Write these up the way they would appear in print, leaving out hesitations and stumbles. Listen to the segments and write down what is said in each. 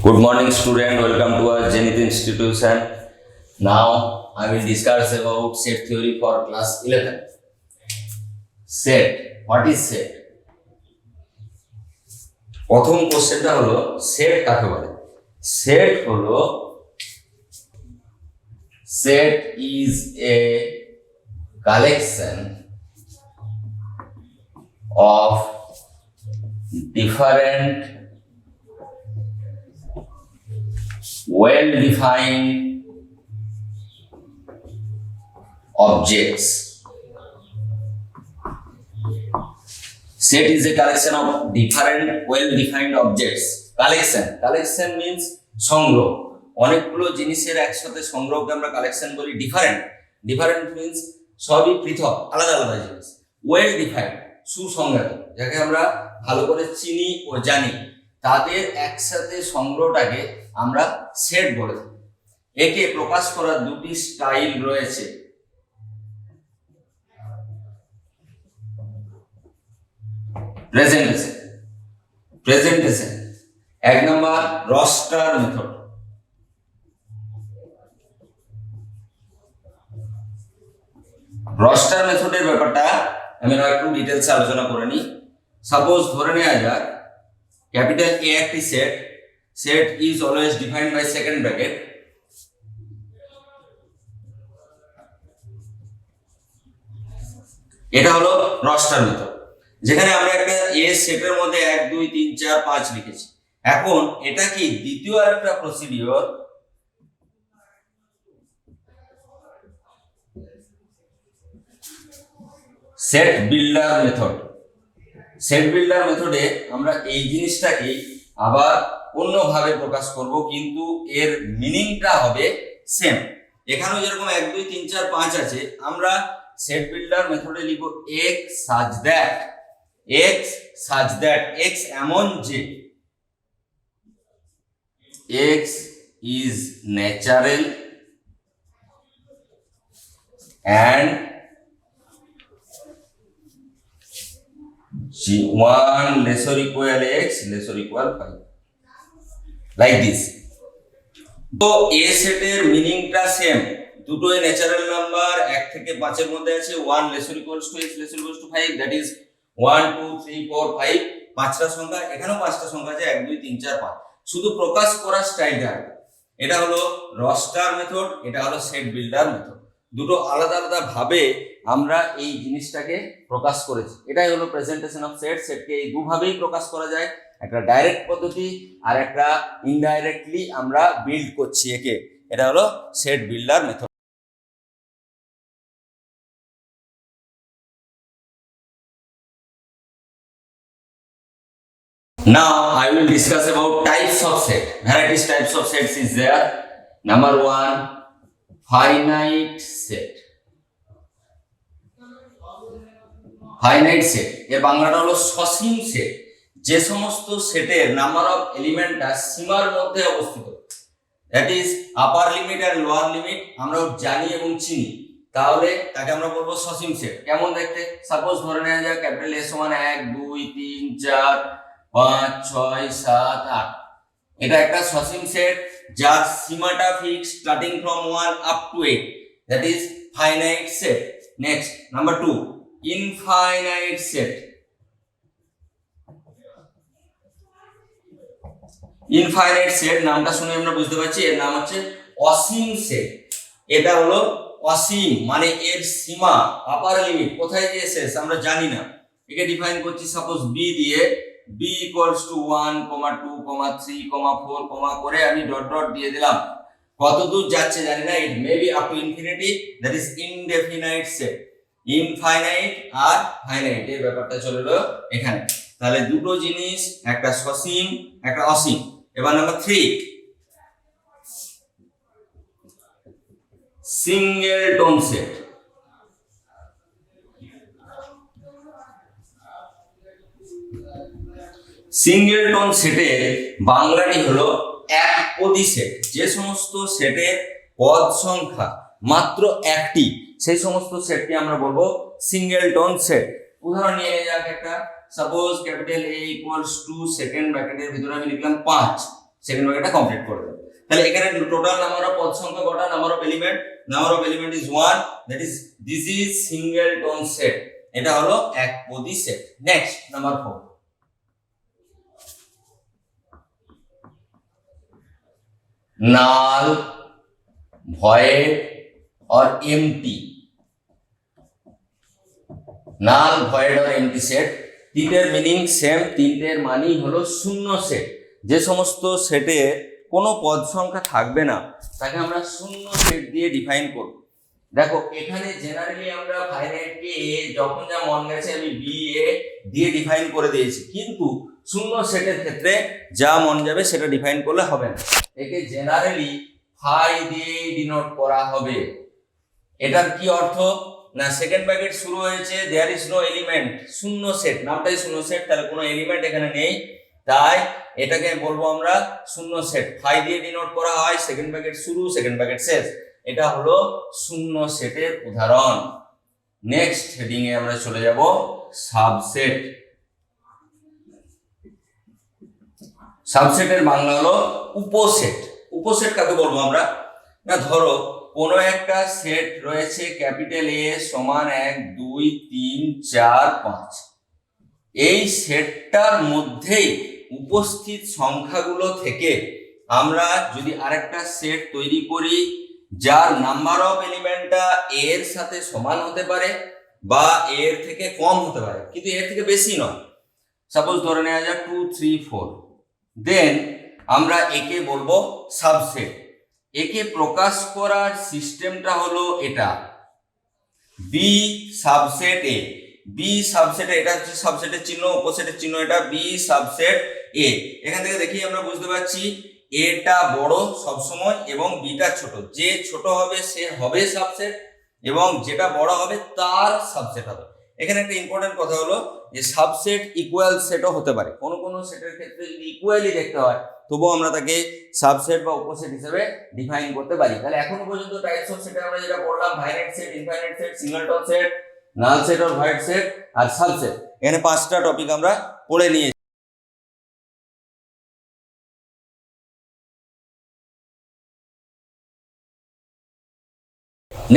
Good morning, student. Welcome to our Zenith institution. Now I will discuss about set theory for class 11. Set. What is set? প্রথম কোশ্চেনটা হলো set কাকে বলে? Set হলো set is a collection of different well-defined objects. Set is a collection of different well-defined objects. Collection means সংগ্রহ। অনেকগুলো জিনিসের একসাথে সংগ্রহকে আমরা কালেকশন বলি। ডিফারেন্ট মিন্স সবই পৃথক, আলাদা আলাদা জিনিস। ওয়েল ডিফাইন্ড সুসংজ্ঞাত, যাকে আমরা ভালো করে চিনি ও জানি, তাদের একসাথে সংগ্রহটাকে আমরা সেট বলে থাকি। একে প্রকাশ করার দুটি স্টাইল রয়েছে। প্রেজেন্টেশন এক নম্বর রস্টার মেথড। রস্টার মেথডের ব্যাপারটা আমি একটু ডিটেলস আলোচনা করে নিই। সাপোজ ধরে নেওয়া যাক ক্যাপিটাল এ একটি set, set is always defined by second bracket. এটা হলো রস্টার মেথড, যেখানে আমরা একটা এ সেটের মধ্যে 1 2 3 4 5 লিখেছি। এখন এটা কি দ্বিতীয় আরেকটা procedure, set builder method. Set builder মেথডে আমরা এই জিনিসটাকে আবার অন্যভাবে প্রকাশ করব, কিন্তু এর মিনিংটা হবে সেম। এখানেও যেরকম 1 2 3 4 5 আছে, আমরা সেট বিল্ডার মেথডে লিখব x such that x এমন যে x is natural and 1 less or equal x less or equal 5, like this. তো এ সেটের মিনিংটা সেম, দুটোই ন্যাচারাল নাম্বার, 1 থেকে 5 এর মধ্যে আছে। 1 less or equals to x less or equals to 5, that is 1 2 3 4 5, পাঁচটা সংখ্যা। এখানেও পাঁচটা সংখ্যা আছে, 1 2 3 4 5। শুধু প্রকাশ করার স্টাইলটা, এটা হলো রস্টার মেথড, এটা হলো সেট বিল্ডার মেথড। দুটো আলাদা আলাদা ভাবে আমরা এই জিনিসটাকে প্রকাশ করেছি। এটাই হলো প্রেজেন্টেশন অফ সেট। সেটকে এই দুভাবেই প্রকাশ করা যায়, একটা ডাইরেক্ট পদ্ধতি আর একটা ইনডাইরেক্টলি আমরা বিল্ড করছি একে। এটা হলো set builder method. Now I will discuss about types of set. Various types of sets is there. Number 1, finite set. Finite set এর বাংলাটা হলো সসীম সেট। যে সমস্ত সেটের নাম্বার অফ এলিমেন্টটা সীমার মধ্যে অবস্থিত, দ্যাট ইজ আপার লিমিট আর লোয়ার লিমিট আমরা জানি এবং চিনি, তাহলে তাকে আমরা বলবো সসীম সেট। কেমন দেখতে? সাপোজ ধরে নেওয়া যায় ক্যাপিটাল এস সমান 1 2 3 4 5 6 7 8। এটা একটা সসীম সেট যার সীমাটা fix starting from 1 up to 8, that is finite set. Next number 2, infinite set. Infinite set নামটা শুনে আমরা বুঝতে পারছি এর নাম হচ্ছে অসীম সেট। এটা হলো অসীম, মানে এর সীমা আপার লিমিট কোথায় গিয়ে শেষ আমরা জানি না। একে ডিফাইন করছি সাপোজ বি দিয়ে, b equals to 1, 2, 3, 4, করে আমি ডট ডট দিয়ে দিলাম। কত দূর যাচ্ছে জানি না, it may be up to infinity, that is indefinite set. Infinite আর ফাইনাইট এর ব্যাপারটা চলে এলো এখানে। তাহলে দুটো জিনিস, একটা সসীম একটা অসীম। এবার নাম্বার 3, সিঙ্গেলটন সেট। সিঙ্গেলটন সেটের বাংলাটি হলো একপদী সেট। যে সমস্ত সেটের পদ সংখ্যা মাত্র একটি, সেই সমস্ত সেটকে আমরা বলবো সিঙ্গেলটন সেট। উদাহরণ নিয়ে যাক একটা, suppose capital A equals to second ব্র্যাকেটের ভিতরে আমি লিখলাম 5, সেকেন্ড ব্র্যাকেটটা কমপ্লিট করে দেবে। তাহলে এখানে টোটাল নাম্বার অফ পদ সংখ্যা কটা, number of element is 1, that is this is singleton set, এটা হলো একপদী সেট। Next number 4, null, void or empty, null, void or empty set, তিনটের মিনিং সেম, তিনটের মানই হলো শূন্য সেট। যে সমস্ত সেটে কোনো পদ সংখ্যা থাকবে না তাকে আমরা শূন্য সেট দিয়ে ডিফাইন করব। দেখো এখানে জেনারেলি আমরা ফাইনাইটকে এ যখন যা মন গেছে আমি বি এ দিয়ে ডিফাইন করে দিয়েছি, কিন্তু শূন্য সেটের ক্ষেত্রে যা মন যাবে সেটা ডিফাইন করলে হবে না, একে জেনারেলি ফাই দিয়ে ডিনোট করা হবে। এটার কি অর্থ না, সেকেন্ড ব্র্যাকেট শুরু হয়েছে, দেয়ার ইজ নো এলিমেন্ট, শূন্য সেট, নামটাই শূন্য সেট, তাহলে কোনো এলিমেন্ট এখানে নেই, তাই এটাকে বলবো আমরা শূন্য সেট। ফাই দিয়ে ডিনোট করা হয়, সেকেন্ড ব্র্যাকেট শুরু সেকেন্ড ব্র্যাকেট শেষ, এটা হলো শূন্য সেটের উদাহরণ। নেক্সট হেডিং এ আমরা চলে যাব সাবসেট। সাবসেটের বাংলা হলো উপসেট। উপসেট কাকে বলবো আমরা না, ধরো কোনো একটা সেট রয়েছে ক্যাপিটাল এ সমান 1 2 3 4 5, এই সেটটার মধ্যেই উপস্থিত সংখ্যাগুলো থেকে আমরা যদি আরেকটা সেট তৈরি করি যার নাম্বার অফ এলিমেন্টটা এর সাথে সমান হতে পারে বা এর থেকে কম হতে পারে কিন্তু এর থেকে বেশি নয়, সাপোজ ধরে নেওয়া যাক 2 3 4, দেন আমরা একে বলবো সাবসেট। একে প্রকাশ করার সিস্টেমটা হলো এটা, B subset A, B subset এটা হচ্ছে সাবসেটের চিহ্ন, উপসেটের চিহ্ন এটা, বি সাবসেট এ। এখান থেকে দেখি আমরা বুঝতে পারছি এটা বড় সব সময় এবং বিটা ছোট, যে ছোট হবে সে হবে সাবসেট এবং যেটা বড় হবে তার সাবসেট হবে। এখানে একটা ইম্পর্টেন্ট কথা হলো যে সাবসেট ইকুয়াল সেটও হতে পারে, কোনো কোনো সেটের ক্ষেত্রে যদি ইকুয়ালি দেখতে হয় তবুও আমরা তাকে সাবসেট বা উপসেট হিসেবে ডিফাইন করতে পারি। তাহলে এখনো পর্যন্ত টাইপস অফ সেটে আমরা যেটা পড়লাম, finite set, infinite set, singleton set, null set আর ভয়েড সেট আর সাবসেট, এখানে 5টা টপিক আমরা পড়ে নিয়েছি।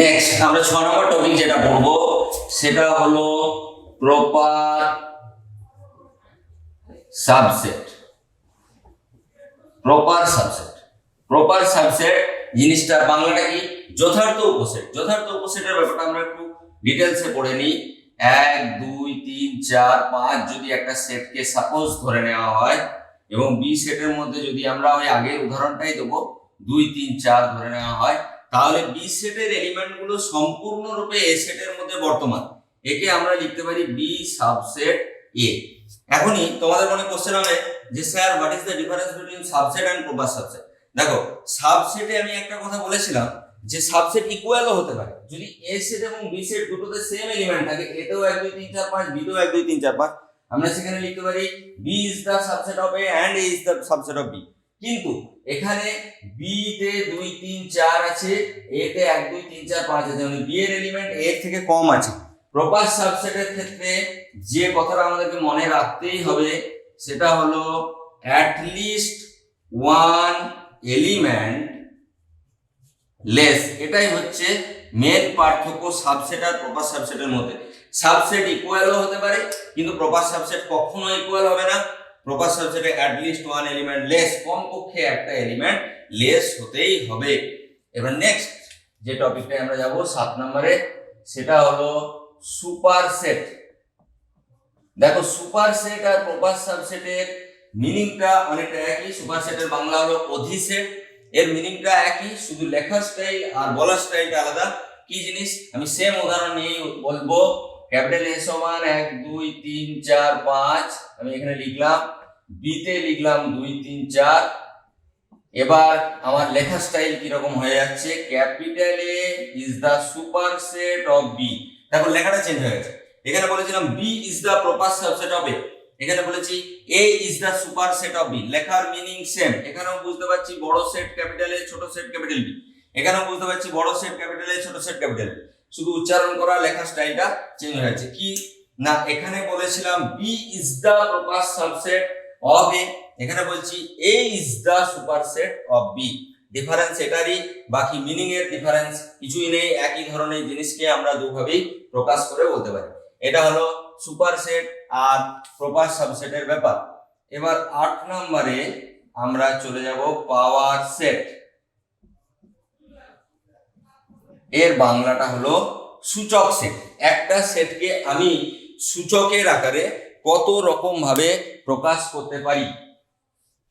নেক্সট আমরা 6 নম্বর টপিক যেটা পড়বো সেটা হলো proper subset. Proper subset, proper subset জিনিসটার বাংলাটা কি, যথার্থ উপসেট। যথার্থ উপসেটের ব্যাপারটা আমরা একটু ডিটেলসে পড়ে নিই। 1 2 3 4 5 যদি একটা সেটকে সাপোজ ধরে নেওয়া হয় এবং বি সেটের মধ্যে যদি আমরা ওই আগের উদাহরণটাই দেবো 2 3 4 ধরে নেওয়া হয়, তাহলে বি সেটের এলিমেন্টগুলো সম্পূর্ণরূপে এ সেটের মধ্যে বর্তমান, একে আমরা লিখতে পারি বি সাবসেট এ। এখনই তোমাদের মনে কোশ্চেন হবে যে sir what is the difference between subset and proper subset. দেখো সাবসেটে আমি একটা কথা বলেছিলাম যে সাবসেট ইকুয়ালও হতে পারে, যদি এ সেট এবং বি সেট দুটোতে সেম এলিমেন্ট থাকে, এতেও 1 2 3 4 5 বিতেও 1 2 3 4 5, আমরা সেখানে লিখতে পারি B is the subset of A and A is the subset of B. কিন্তু এখানে বি তে 2 3 4 আছে, এ তে 1 2 3 4 5 আছে, মানে বি এর এলিমেন্ট এ থেকে কম আছে। প্রপার সাবসেটের ক্ষেত্রে যে কথাটা আমাদেরকে মনে রাখতেই হবে সেটা হলো at least one element less, এটাই হচ্ছে মেন পার্থক্য সাবসেট আর প্রপার সাবসেটের মধ্যে। সাবসেট ইকুয়ালও হতে পারে কিন্তু প্রপার সাবসেট কখনো ইকুয়াল হবে না। প্রপার সাবসেটে at least one element less, কমপক্ষে একটা এলিমেন্ট লেস হতেই হবে। এবার নেক্সট যে টপিকটা আমরা যাব 7 নম্বরে সেটা হলো সুপারসেট। দেখো সুপারসেট আর প্রপার সাবসেটের মিনিংটা অনেকটা একই। সুপারসেটের বাংলা হলো অধিসেট, এর মিনিংটা একই, শুধু লেখার স্টাইল আর বলার স্টাইলটা আলাদা। কি জিনিস আমি সেম উদাহরণ নিয়ে বলবো, ক্যাপিটাল এ সমান 1 2 3 4 5, আমি এখানে লিখলাম, বি তে লিখলাম 2 3 4। এবার আমার লেখার স্টাইল কি রকম হয়ে যাচ্ছে, capital A is the superset of B. দেখো লেখাটা চেঞ্জ হয়ে গেছে, এখানে বলেছিলাম B is the proper subset of A, এখানে বলেছি A is the superset of B. লেখার মিনিং সেম, এখানেও বুঝতে পারছি বড় সেট ক্যাপিটাল এ ছোট সেট ক্যাপিটাল বি, এখানেও বুঝতে পারছি বড় সেট ক্যাপিটাল এ ছোট সেট ক্যাপিটাল বি, শুধু উচ্চারণ করা লেখার স্টাইলটা চেঞ্জ হয়েছে। কি না এখানে বলেছিলাম B is the proper subset of A, এখানে বলছি A is the superset of B. Difference এটারই, বাকি মিনিং এর ডিফারেন্স কিছুই নেই, একই ধরনের জিনিসকে আমরা দুভাবেই প্রকাশ করে বলতে পারি। এটা হলো সুপারসেট আর প্রপার সাবসেটের ব্যাপার। এবার 8 নম্বরে আমরা চলে যাব পাওয়ার সেট। এর বাংলাটা হলো সূচক সেট। একটা সেটকে আমি সূচকের আকারে কত রকম ভাবে প্রকাশ করতে পারি।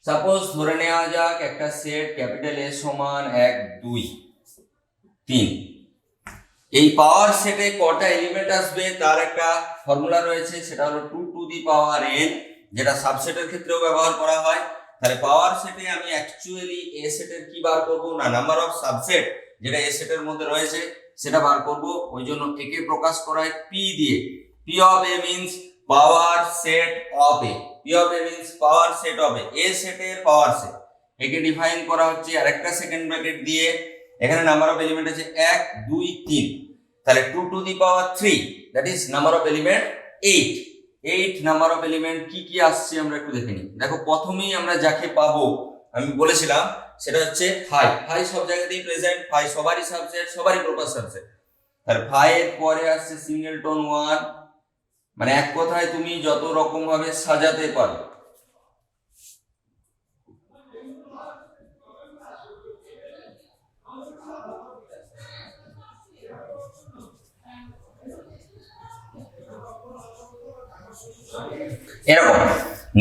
সাপোজ ধরে নেওয়া যাক একটা সেট ক্যাপিটাল এ সমান 1 2 3। এই পাওয়ার সেটে কটা এলিমেন্ট আসবে তার একটা ফর্মুলা রয়েছে, সেটা হলো 2 টু দি পাওয়ার n, যেটা সাবসেটের ক্ষেত্রেও ব্যবহার করা হয়। তাহলে পাওয়ার সেটে আমি অ্যাকচুয়ালি এ সেটের কি বার করব না নাম্বার অফ সাবসেট যেটা এ সেটের মধ্যে রয়েছে সেটা বার করব। ওই জন্য একে প্রকাশ করা হয় p দিয়ে। p of a means power set of a, p of a means power set of a, এ সেটের পাওয়ার সেট। একে ডিফাইন করা হচ্ছে আরেকটা সেকেন্ড ব্র্যাকেট দিয়ে। এখানে নাম্বার অফ এলিমেন্ট আছে 1 2 3, তাহলে 2 to the power 3 that is number of element 8। 8 number of element কি কি আসছে আমরা একটু দেখে নিই। দেখো প্রথমেই আমরা যাকে পাবো আমি বলেছিলাম সেটা হচ্ছে ফাই। ফাই সব জায়গাতেই প্রেজেন্ট, ফাই সবারই সাবসেট, সবারই প্রপার সাবসেট। তাহলে ফাই এর পরে আসছে সিঙ্গেলটন 1, মানে এক কথায় তুমি যত রকম ভাবে সাজাতে পারো। এরকম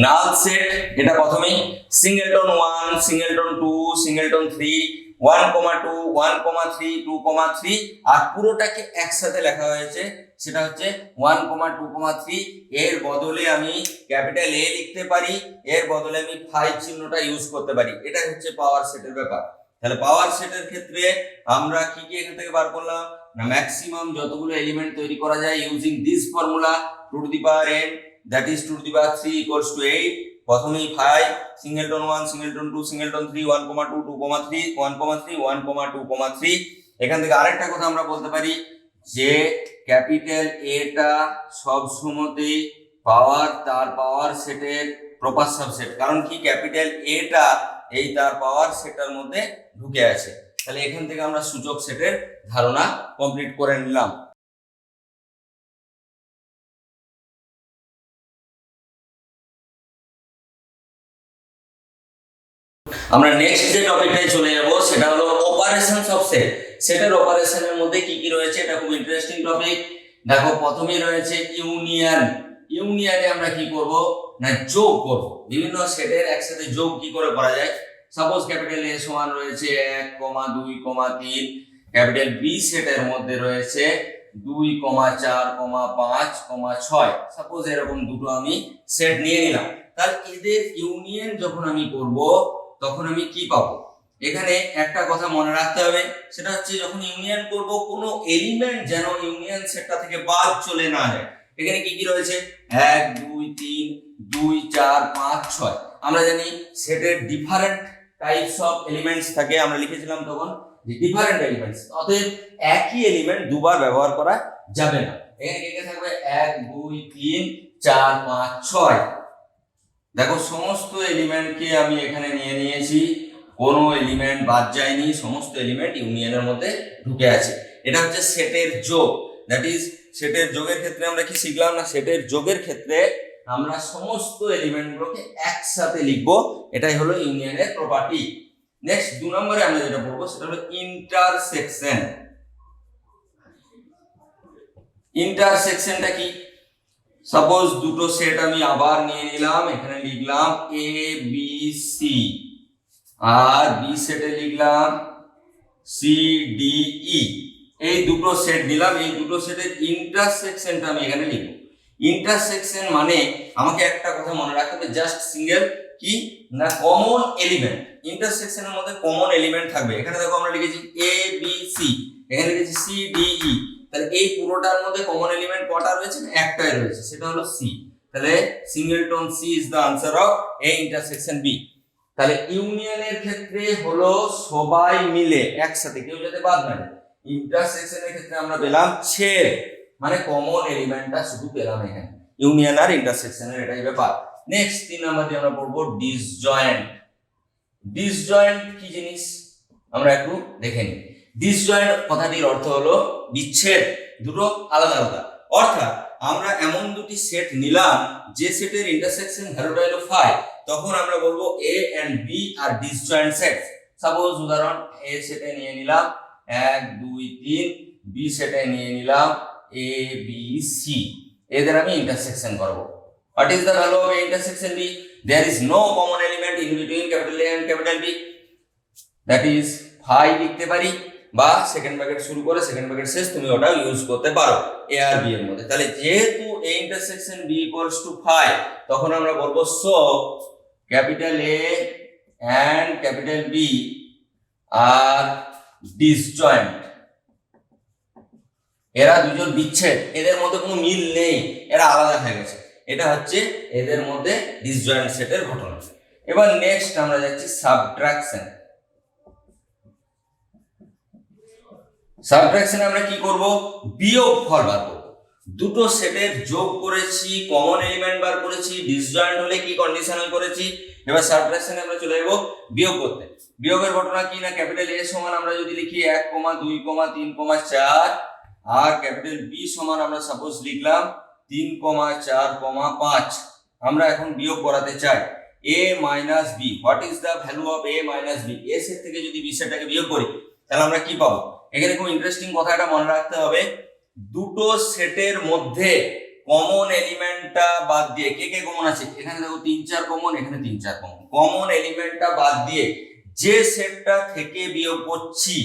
নাল সেট, এটা প্রথমেই সিঙ্গেলটন 1 সিঙ্গেলটন 2 সিঙ্গেলটন 3 1,2 1,3 2,3 আর পুরোটাকে একসাথে লেখা হয়েছে সেটা হচ্ছে 1,2,3। এর বদলে আমি ক্যাপিটাল এ লিখতে পারি, এর বদলে আমি 5 চিহ্নটা ইউজ করতে পারি। এটা হচ্ছে পাওয়ার সেটের ব্যাপার। তাহলে পাওয়ার সেটের ক্ষেত্রে আমরা কি কি এখান থেকে বার করলাম না ম্যাক্সিমাম যতগুলো এলিমেন্ট তৈরি করা যায় using this formula 2 to the power n that is 2 to the power 3 equals to 8। প্রথমেই 5 সিঙ্গেলটন 1 সিঙ্গেলটন 2 সিঙ্গেলটন 3 1,2 2,3 1,3 1,2,3। এখান থেকে আরেকটা কথা আমরা বলতে পারি যে ক্যাপিটাল এটা সব সময়তেই পাওয়ার তার পাওয়ার সেটের প্রপার সাবসেট, কারণ কি ক্যাপিটাল এটা এই তার পাওয়ার সেটার মধ্যে ঢুকে আছে। তাহলে এখান থেকে আমরা সূচক সেটের ধারণা কমপ্লিট করে নিলাম। আমরা নেক্সট যে টপিকটায় চলে যাব সেটা হলো অপারেশনস অফ সেট। সেটের অপারেশনের মধ্যে কি কি রয়েছে এটা খুব ইন্টারেস্টিং টপিক। দেখো প্রথমেই রয়েছে ইউনিয়ন। ইউনিয়নে আমরা কি করব না যোগ করব, বিভিন্ন সেটের একসাথে যোগ কি করে করা যায়। সাপোজ ক্যাপিটাল এ সমান রয়েছে 1, 2, 3, ক্যাপিটাল বি সেটের মধ্যে রয়েছে 2, 4, 5, 6। সাপোজ এরকম দুটো আমি সেট নিয়ে নিলাম। তাহলে এদের ইউনিয়ন যখন আমি করব তখন আমি কি পাবো। এখানে একটা কথা মনে রাখতে হবে, সেটা হচ্ছে যখন ইউনিয়ন করব কোনো এলিমেন্ট যেন ইউনিয়ন সেটটা থেকে বাদ চলে না যায়। এখানে কি কি রয়েছে 1 2 3 2 4 5 6। আমরা জানি সেটের ডিফারেন্ট টাইপস অফ এলিমেন্টস থাকে, আমরা লিখেছিলাম তখন যে ডিফারেন্ট এলিমেন্টস, অতএব একই এলিমেন্ট দুবার ব্যবহার করা যাবে না। এখানে কি কি থাকবে 1 2 3 4 5 6। দেখো সমস্ত এলিমেন্টকে আমি এখানে নিয়ে নিয়েছি, কোনো এলিমেন্ট বাদ যায়নি, সমস্ত এলিমেন্ট ইউনিয়নের মধ্যে ঢুকে আছে। এটা হচ্ছে সেটের যোগ। দ্যাট ইজ সেটের যোগের ক্ষেত্রে আমরা কি শিখলাম না সেটের যোগের ক্ষেত্রে আমরা সমস্ত এলিমেন্টগুলোকে একসাথে লিখবো, এটাই হলো ইউনিয়নের প্রপার্টি। নেক্সট 2 নম্বরে আমরা যেটা পড়বো সেটা হলো ইন্টারসেকশন। ইন্টারসেকশনটা কি, সাপোজ দুটো সেট আমি আবার নিয়ে নিলাম, এখানে লিখলাম A B C R B সেটে লিখলাম সি ডি ই। এই দুটো সেট নিলাম, এই দুটো সেটের ইন্টারসেকশনটা আমি এখানে লিখব। ইন্টারসেকশন মানে আমাকে একটা কথা মনে রাখতে হবে, জাস্ট সিঙ্গেল কি না কমন এলিমেন্ট। ইন্টারসেকশনের মধ্যে কমন এলিমেন্ট থাকবে। এখানে দেখো আমরা লিখেছি এ বি সি, এখানে লিখেছি সি ডি ই। তাহলে এই পুরোটার মধ্যে কমন এলিমেন্ট কটা রয়েছে, একটাই রয়েছে, সেটা হলো সি। তাহলে singleton C is the answer of A intersection B. তাহলে ইউনিয়নের ক্ষেত্রে হলো সবাই মিলে একসাথে, কেউ যাতে বাদ না যায়। ইন্টারসেকশনের ক্ষেত্রে আমরা পেলাম ছেদ, মানে কমন এলিমেন্টটা শুধু পেলাম এখানে। ইউনিয়ন আর ইন্টারসেকশনের এটাই ব্যাপার। নেক্সট 3 নাম্বার দিয়ে আমরা পড়বো ডিসজয়েন্ট। ডিসজয়েন্ট কি জিনিস আমরা একটু দেখে নিই। ডিসজয়েন্ট কথাটির অর্থ হলো বিচ্ছেদ, দুটো আলাদা আলাদা। অর্থাৎ আমরা এমন দুটি সেট নিলাম যে সেটের ইন্টারসেকশন ভ্যালুটা হলো 5, তখন আমরা বলবো A and B are disjoint set. Suppose উদাহরণ এ সেটে নিয়ে নিলাম 1 2 3, বি সেটে নিয়ে নিলাম এ বি সি, এদের আমি ইন্টারসেকশন করব। What is the value of A intersection B? There is no common element in between capital A and capital B. That is 5 লিখতে পারি, বা সেকেন্ড ব্র্যাকেট শুরু করে সেকেন্ড ব্র্যাকেট শেষ তুমি ওটা ইউজ করতে পারো A আর B এর মধ্যে। তাহলে যেহেতু A intersection B equals to 5, তখন আমরা বলবো so capital A and capital B are disjoint. এরা দুজন বিচ্ছেদ, এদের মধ্যে কোনো মিল নেই, এরা আলাদা হয়ে গেছে। এটা হচ্ছে এদের মধ্যে ডিসজয়েন্ট সেটের ঘটনা। এবার নেক্সট আমরা যাচ্ছি সাবট্রাকশন। সাবট্রাকশনে আমরা কি করব? বিয়োগফল বার করব। দুটো সেটের যোগ করেছি, কমন এলিমেন্ট বার করেছি, ডিসজয়েন্ট হলে কি কন্ডিশনাল করেছি। এবার সাবট্রাকশনে আমরা চলে যাব বিয়োগ করতে। বিয়োগের ঘটনা কি না, ক্যাপিটাল A সমান আমরা যদি লিখি 1, 2, 3, 4, আর ক্যাপিটাল B সমান আমরা সাপোজ লিখলাম 3, 4, 5। আমরা এখন বিয়োগ করাতে চাই A minus B. What is the value of A minus B? A set থেকে যদি B সেটটাকে বিয়োগ করি তাহলে আমরা কি পাবো? এখানে খুব ইন্টারেস্টিং কথাটা মনে রাখতে হবে, দুটো সেটের মধ্যে কমন এলিমেন্টটা বাদ দিয়ে, কে কে কমন আছে এখানে দেখো 3 4 কমন, এখানে 3 4 কমন, কমন এলিমেন্টটা বাদ দিয়ে যে সেটটা থেকে বিয়োগ করছি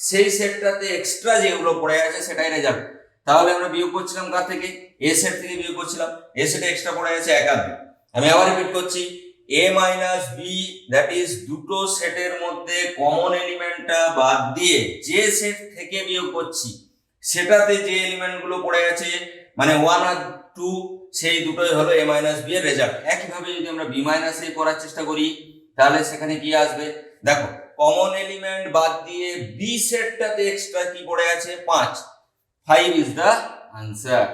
সেই সেটটাতে এক্সট্রা যেগুলো পড়ে আছে সেটাই রেজাল্ট। তাহলে আমরা বিয়োগ করছিলাম কার থেকে? এ সেট থেকে বিয়োগ করছিলাম, এ সেটে এক্সট্রা পড়ে আছে 1 আর 2। আমি আবার রিপিট করছি, A minus B, that is দুটো সেটের মধ্যে কমন এলিমেন্টটা বাদ দিয়ে যে সেট থেকে বিয়োগ করছি সেটাতে যে এলিমেন্টগুলো পড়ে আছে মানে 1 আর 2, সেই দুটোই হলো A minus B এর রেজাল্ট। একইভাবে যদি আমরা B minus A করার চেষ্টা করি তাহলে সেখানে কি আসবে? দেখো কমন এলিমেন্ট বাদ দিয়ে B সেটটাতে এক্সট্রা কি পড়ে আছে? 5 ইজ দ্য আনসার।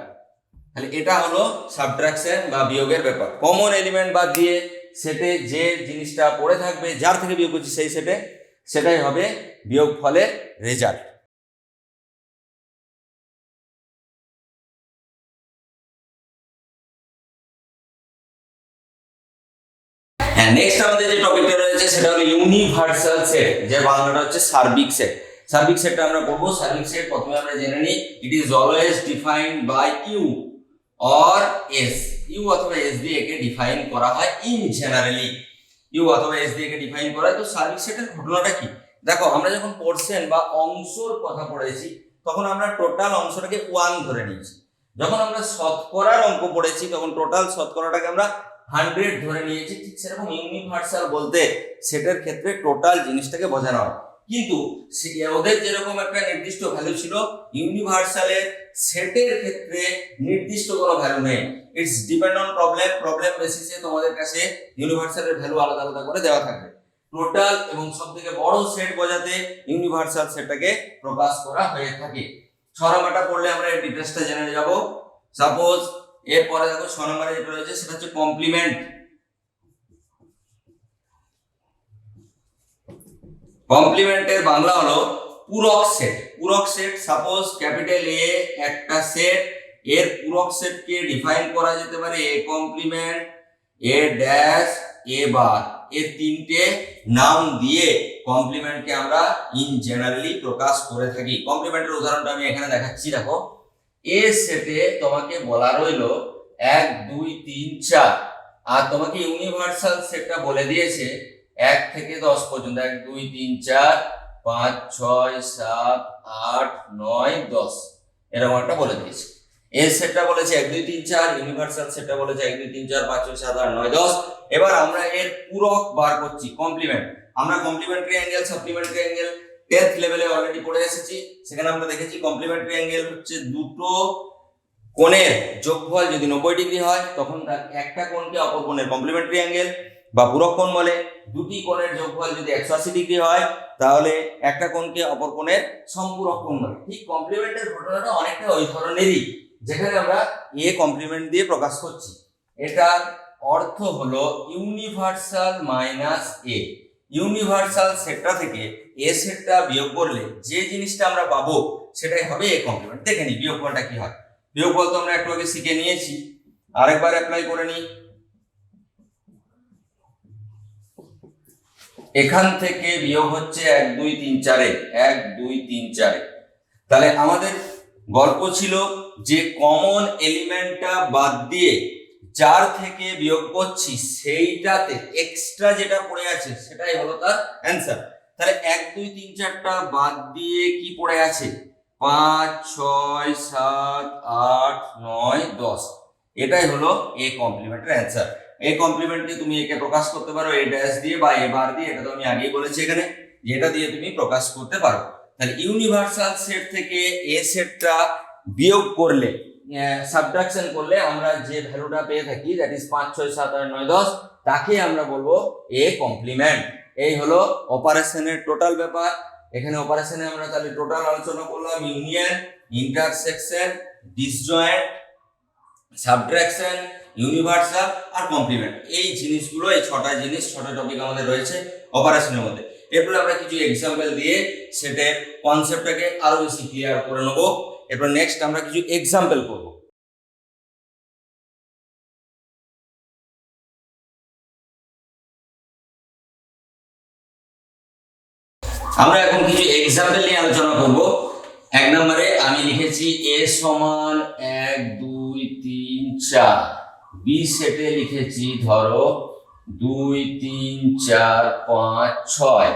তাহলে এটা হলো সাবট্রাকশন বা বিয়োগের ব্যাপার। কমন এলিমেন্ট বাদ দিয়ে সেটে যে জিনিসটা পড়ে থাকবে, যার থেকে বিয়োগ করছি সেই সেটে, সেটাই হবে বিয়োগ ফলের রেজাল্ট। হ্যাঁ, নেক্সট আমাদের যে টপিকটা রয়েছে সেটা হলো ইউনিভার্সাল সেট, যে বাংলাটা হচ্ছে সার্বিক সেট। সার্বিক সেটটা আমরা পড়বো। সার্বিক সেট প্রথমে আমরা জেনে নিই, it is always defined by U or S. U অথবা এস দিয়ে একে ডিফাইন করা হয় ইন জেনারেলি, ইউ অথবা এস দিয়ে একে ডিফাইন করা হয়। তো সার্বিক সেটের ঘটনাটা কি? দেখো আমরা যখন পোরশন বা অংশর কথা পড়েছি তখন আমরা টোটাল অংশটাকে 1 ধরে নিয়েছি। যখন আমরা শতকরার অঙ্ক পড়েছি তখন টোটাল শতকরাটাকে আমরা 100 ধরে নিয়েছি। ঠিক সেরকম ইউনিভার্সাল বলতে সেটের ক্ষেত্রে টোটাল জিনিসটাকে বোঝানো হয়। কিন্তু ওদের যেরকম একটা নির্দিষ্ট ভ্যালু ছিল, ইউনিভার্সালের সেটের ক্ষেত্রে নির্দিষ্ট কোনো ভ্যালু নেই। ইটস ডিপেন্ড অন প্রবলেম বেসিসে তোমাদের কাছে ইউনিভার্সালের ভ্যালু আলাদা আলাদা করে দেওয়া থাকবে। টোটাল এবং সবথেকে বড় সেট বোঝাতে ইউনিভার্সাল সেটটাকে প্রকাশ করা হয়ে থাকে। 6 নাম্বারটা পড়লে আমরা এর ডিটেইলসটা জেনে যাব। সাপোজ এরপরে দেখো 6 নম্বরে যেটা রয়েছে সেটা হচ্ছে কমপ্লিমেন্ট। কমপ্লিমেন্টের বাংলা হলো পূরক সেট। পূরক সেট, সাপোজ ক্যাপিটাল এ একটা সেট, এর পূরক সেটকে ডিফাইন করা যেতে পারে এ কমপ্লিমেন্ট, এ ড্যাশ, এ বার, এর তিনটে নাম দিয়ে কমপ্লিমেন্টকে আমরা ইন জেনারেলি প্রকাশ করে থাকি। কমপ্লিমেন্টের উদাহরণটা আমি এখানে দেখাচ্ছি। দেখো এ সেটে তোমাকে বলা রইলো 1 2 3 4, আর তোমাকে ইউনিভার্সাল সেটটা বলে দিয়েছে 1 থেকে 10 পর্যন্ত, 1 2 3 4 5 6 7 8 9 10 এরকম একটা বলে দিয়েছে। এ সেটটা বলেছে 1 2 3 4, ইউনিভার্সাল সেটটা বলেছে 1 2 3 4 5 6 7 8 9 10। এবার আমরা এর পূরক বার করছি কমপ্লিমেন্ট। আমরা complimentary angle, supplementary angle 10th লেভেলে অলরেডি পড়ে এসেছি। সেখানে আমরা দেখেছি কমপ্লিমেন্টারি অ্যাঙ্গেল হচ্ছে দুটো কোণের যোগফল যদি 90 ডিগ্রি হয় তখন তার একটা কোণকে অপর কোণের কমপ্লিমেন্টারি অ্যাঙ্গেল বা পূরক কোণ বলে। দুটি কোণের যোগফল যদি 180 ডিগ্রি হয় তাহলে একটা কোণকে অপর কোণের সম্পূরক কোণ বলে। ঠিক কমপ্লিমেন্টের ঘটনাটা অনেকটা ওই ধরনেরই, যেখানে আমরা এ কমপ্লিমেন্ট দিয়ে প্রকাশ করছি। এটা অর্থ হলো ইউনিভার্সাল মাইনাস এ। ইউনিভার্সাল সেটটা থেকে এ সেটটা বিয়োগ করলে যে জিনিসটা আমরা পাবো সেটাই হবে এ কমপ্লিমেন্ট। দেখে নি বিয়োগফলটা কি হয়। বিয়োগফল তো আমরা একটু আগে শিখে নিয়েছি, আরেকবার অ্যাপ্লাই করে নিই। এখান থেকে বিয়োগ হচ্ছে 1 2 3 4 1 2 3 4। তাহলে আমাদের গল্প ছিল যে কমন এলিমেন্টটা বাদ দিয়ে যার থেকে বিয়োগ করছি সেইটাতে এক্সট্রা যেটা পড়ে আছে সেটাই হলো তার অ্যান্সার। তাহলে 1 2 3 4টা বাদ দিয়ে কি পড়ে আছে, 5 6 7 8 9 10। এটাই হলো এ কমপ্লিমেন্টের অ্যান্সার। এ কমপ্লিমেন্টকে তুমি একে প্রকাশ করতে পারো এ ড্যাশ দিয়ে বা এ বার দিয়ে, এটা তো আমি আগেই বলেছি এখানে, যেটা দিয়ে তুমি প্রকাশ করতে পারো। তাহলে ইউনিভার্সাল সেট থেকে এ সেটটা বিয়োগ করলে, সাবট্রাকশন করলে আমরা যে ভ্যালুটা পেয়ে থাকি, দ্যাট ইজ 5 6 7 8 9 10, তাকে আমরা বলবো এ কমপ্লিমেন্ট। এই হলো অপারেশনের টোটাল ব্যাপার। এখানে অপারেশনে আমরা তাহলে টোটাল আলোচনা করলাম union, intersection, disjoint, subtraction, universal আর কমপ্লিমেন্ট। এই জিনিসগুলো, এই 6টা জিনিস, 6টা টপিক আমাদের রয়েছে অপারেশনের মধ্যে। এরপরে আমরা কিছু এক্সাম্পল দিয়ে সেটার কনসেপ্টটাকে আরো বেশি ক্লিয়ার করে নেবো। এরপর নেক্সট আমরা কিছু এক্সাম্পল করব। আমরা এখন কিছু এক্সাম্পল নিয়ে আলোচনা করব। 1 নম্বরে আমি লিখেছি a সমান 1 2 3 4, বি সেটে লিখেছি ধরো 2 3 4 5 6।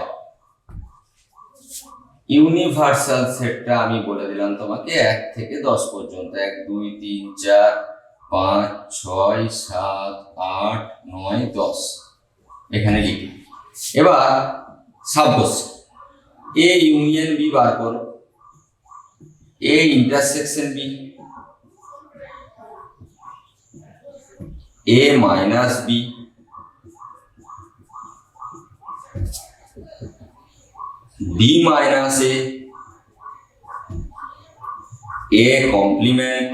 ইউনিভার্সাল সেটটা আমি বলে দিলাম তোমাকে 1 থেকে 10 পর্যন্ত, 1 2 3 4 5 6 7 8 9 10 এখানে লিখি। এবার suppose A union B bar করো, A intersection B, A minus B, B minus A complement,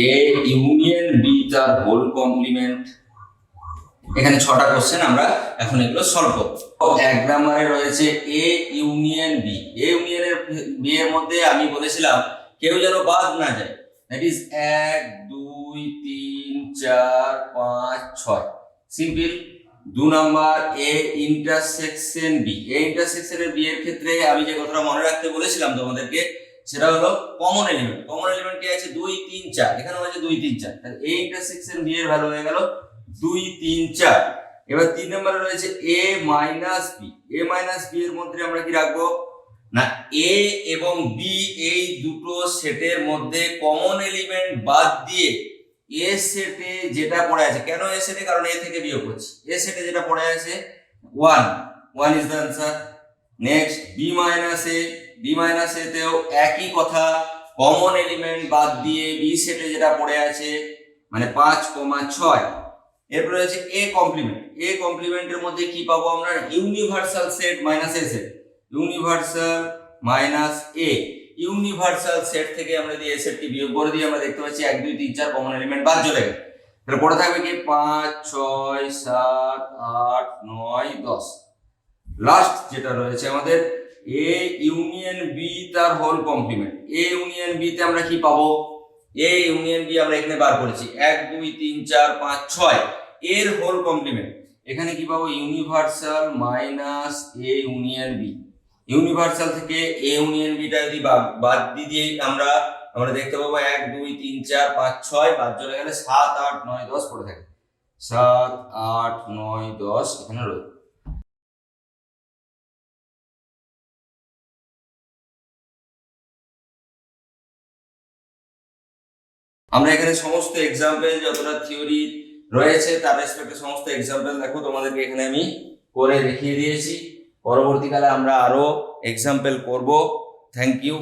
A union B তার হোল কমপ্লিমেন্ট। এখানে 6টা কোশ্চেন আমরা এখন এগুলো সলভ করব। 1 নম্বরে রয়েছে এ ইউনিয়ন বি। এ ইউনিয়নের বি এর মধ্যে আমি বলেছিলাম কেউ যেন বাদ না যায়, দ্যাট ইজ 1 2 3 4 5 6, সিম্পল। 2 নম্বর এ ইন্টারসেকশন বি। এ ইন্টারসেকশনের বি এর ক্ষেত্রে আমি যে কথাটা মনে রাখতে বলেছিলাম তোমাদেরকে সেটা হলো কমন এলিমেন্ট। কমন এলিমেন্ট কি আছে, 2 3 4, এখানে হচ্ছে 2 3 4। তাহলে এ ইন্টারসেকশন বি এর ভ্যালু হয়ে গেল 2 3 4। এবার 3 নম্বরে রয়েছে এ minus B. A minus B এর মধ্যে আমরা কি রাখবো না, এ এবং বি এই দুটো সেটের মধ্যে কমন এলিমেন্ট বাদ দিয়ে এ সেটে যেটা পড়ে আছে, কেন এ সেটে, কারণ এ থেকে বিয়োগ করছি, এ সেটে যেটা পড়ে আছে 1 1 is the answer. Next B minus A, B minus A তেও একই কথা, কমন এলিমেন্ট বাদ দিয়ে বি সেটে যেটা পড়ে আছে মানে 5 6। এরপরে হচ্ছে এ কমপ্লিমেন্ট। এ কমপ্লিমেন্টের মধ্যে কি পাবো আমরা, ইউনিভার্সাল সেট মাইনাস এ সেট, ইউনিভার্সাল মাইনাস এ। ইউনিভার্সাল সেট থেকে আমরা যদি এ সেটটি বিয়োগ করে দিই আমরা দেখতে পাচ্ছি 1 2 3 4 কমন এলিমেন্ট বাদ চলে গেল। তাহলে পড়ে থাকবে কি 5 6 7 8 9 10। লাস্ট যেটা রয়েছে আমাদের এ ইউনিয়ন বি তার whole complement. A union B তে আমরা কি পাবো, এ ইউনিয়ন বি আমরা এখানে বার করেছি 1 2 3 4 5 6, এর হোল কমপ্লিমেন্ট। এখানে কি পাবো, universal minus A union B. Universal থেকে এ ইউনিয়ন বিটা যদি বাদ দিয়ে আমরা দেখতে পাবো 1 2 3 4 5 6 বাদ চলে গেলে 7 8 9 10 পড়ে থাকে, 7 8 9 10 এখানে রয়েছে। আমরা এখানে সমস্ত এক্সাম্পল যতটা থিওরি রয়েছে তার রেসপেক্টে সমস্ত এক্সাম্পল দেখো তোমাদেরকে এখানে আমি করে দেখিয়ে দিয়েছি। পরবর্তীকালে আমরা আরো এক্সাম্পল করব। Thank you.